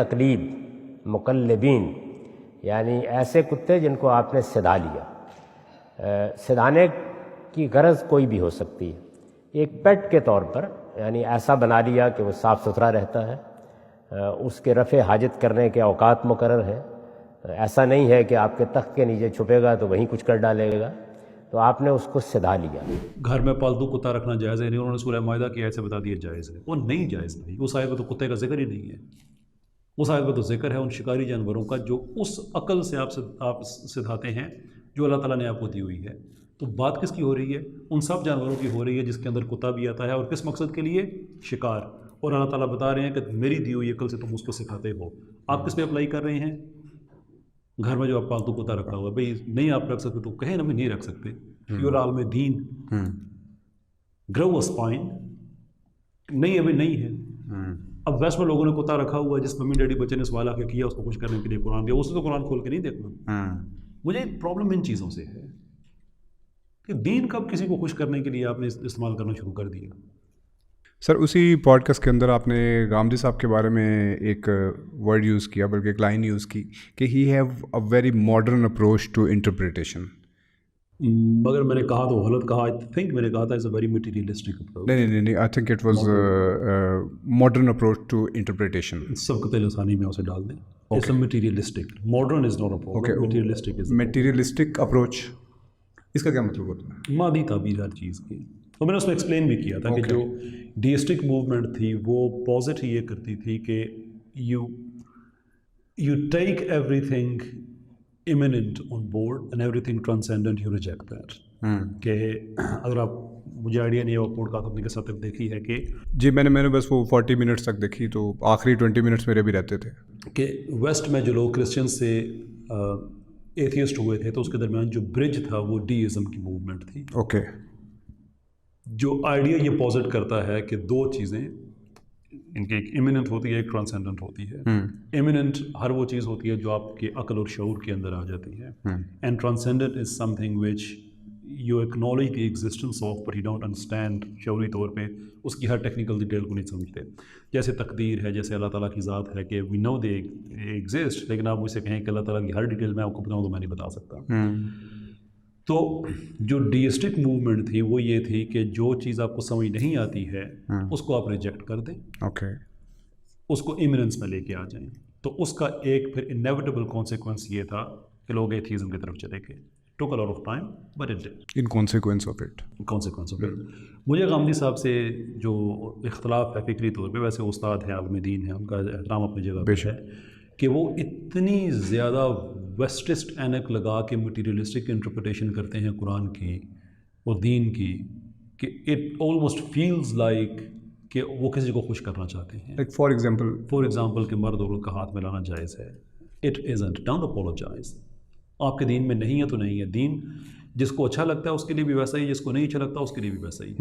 تقلیب، مقلبین، یعنی ایسے کتے جن کو آپ نے سدھا لیا. سدھانے کی غرض کوئی بھی ہو سکتی ہے. ایک پیٹ کے طور پر یعنی ایسا بنا لیا کہ وہ صاف ستھرا رہتا ہے، اس کے رفع حاجت کرنے کے اوقات مقرر ہیں. ایسا نہیں ہے کہ آپ کے تخت کے نیچے چھپے گا تو وہیں کچھ کر ڈالے گا. تو آپ نے اس کو سدھا لیا. گھر میں پالتو کتا رکھنا جائز ہے نہیں، انہوں نے سورہ مائدہ کی آیت سے بتا دیا جائز ہے. وہ نہیں جائز بھائی، اس آیت میں تو کتے کا ذکر ہی نہیں ہے. اس آیت میں تو ذکر ہے ان شکاری جانوروں کا جو اس عقل سے آپ سدھاتے ہیں جو اللہ تعالیٰ نے آپ کو دی ہوئی ہے. تو بات کس کی ہو رہی ہے؟ ان سب جانوروں کی ہو رہی ہے جس کے اندر کتا بھی آتا ہے، اور کس مقصد کے لیے؟ شکار. اور اللہ تعالیٰ بتا رہے ہیں کہ میری دی ہوئی عقل سے تم اس کو سکھاتے ہو. آپ کس پہ اپلائی کر رہے ہیں؟ گھر میں جو آپ پالتو کتا رکھا ہوا ہے، بھائی نہیں آپ رکھ سکتے تو کہیں نا، نہیں رکھ سکتے. یور عالم دین، گرو اے اسپائن. نہیں ابھی نہیں ہے. اب ویسٹ میں لوگوں نے کتا رکھا ہوا ہے جس ممی ڈیڈی بچے نے سوال آ کے کیا اس کو خوش کرنے کے لیے قرآن دیا، اسے تو قرآن کھول کے نہیں دیکھنا. مجھے پرابلم ان چیزوں سے ہے کہ دین کب کسی کو خوش کرنے کے لیے آپ نے استعمال کرنا شروع کر دیا. سر اسی پوڈ کاسٹ کے اندر آپ نے غامدی صاحب کے بارے میں ایک ورڈ یوز کیا، بلکہ ایک لائن یوز کی کہ he have a very modern approach to interpretation. مگر میں نے کہا تو غلط کہا. آئی تھنک میں نے کہا تھا it's a very materialistic approach. نہیں I think it was modern approach to interpretation. سب قطع لسانی میں اسے ڈال دیں. It's a materialistic. Modern is not a problem, materialistic is. Materialistic approach اس کا کیا مطلب ہوتا ہے؟ مادی تعبیر ہر چیز کی. تو میں نے اس میں ایکسپلین بھی کیا تھا کہ جو ڈیسٹک موومنٹ تھی وہ پازٹ ہی یہ کرتی تھی کہ you take every thing imminent on board and everything transcendent you reject that. کہ اگر آپ، مجھے آئیڈیا نہیں ہے وہ پوڈ کاسٹ اپنے کے ساتھ دیکھی ہے کہ جی میں نے بس وہ 40 منٹس تک دیکھی تو آخری 20 منٹس میرے بھی رہتے تھے کہ ویسٹ میں جو لوگ کرسچن سے ایتھیسٹ ہوئے تھے تو اس کے درمیان جو برج تھا وہ ڈی ازم کی موومنٹ تھی. اوکے. جو آئیڈیا یہ پازٹ کرتا ہے کہ دو چیزیں ان کی، ایک امیوننٹ ہوتی ہے، ایک ٹرانسینڈنٹ ہوتی ہے. امیوننٹ ہر وہ چیز ہوتی ہے جو آپ کے عقل اور شعور کے اندر آ جاتی ہے. And ٹرانسینڈنٹ is some thing which you acknowledge the existence of but you don't understand. شعوری طور پہ اس کی ہر ٹیکنیکل ڈیٹیل کو نہیں سمجھتے. جیسے تقدیر ہے، جیسے اللہ تعالیٰ کی ذات ہے کہ وی نو دے ایگزسٹ، لیکن آپ مجھ سے کہیں کہ اللہ تعالیٰ کی ہر ڈیٹیل میں آپ کو بتاؤں تو میں نہیں بتا سکتا. تو جو ڈیسٹک موومنٹ تھی وہ یہ تھی کہ جو چیز آپ کو سمجھ نہیں آتی ہے اس کو آپ ریجیکٹ کر دیں. اوکے. اس کو ایمیننس میں لے کے آ جائیں. تو اس کا ایک پھر انیویٹیبل کانسیکوینس یہ تھا کہ لوگ ایتھیزم کی طرف چلے گئے. Talk a lot of time but it did. In consequence of it. مجھے غامدی صاحب سے جو اختلاف ہے فکری طور پہ، ویسے استاد ہیں، عالم دین ہیں، ان کا احترام اپنی جگہ پہ ہے، کہ وہ اتنی زیادہ ویسٹسٹ اینک لگا کے مٹیریلسٹک انٹرپریٹیشن کرتے ہیں قرآن کی اور دین کی کہ اٹ آلموسٹ فیلز لائک کہ وہ کسی کو خوش کرنا چاہتے ہیں. لائک فار ایگزامپل کہ مرد عورت کا ہاتھ ملانا جائز ہے. It isn't. Don't apologise. آپ کے دین میں نہیں ہے تو نہیں ہے. دین جس کو اچھا لگتا ہے اس کے لیے بھی ویسا ہی، جس کو نہیں اچھا لگتا اس کے لیے بھی ویسا ہی.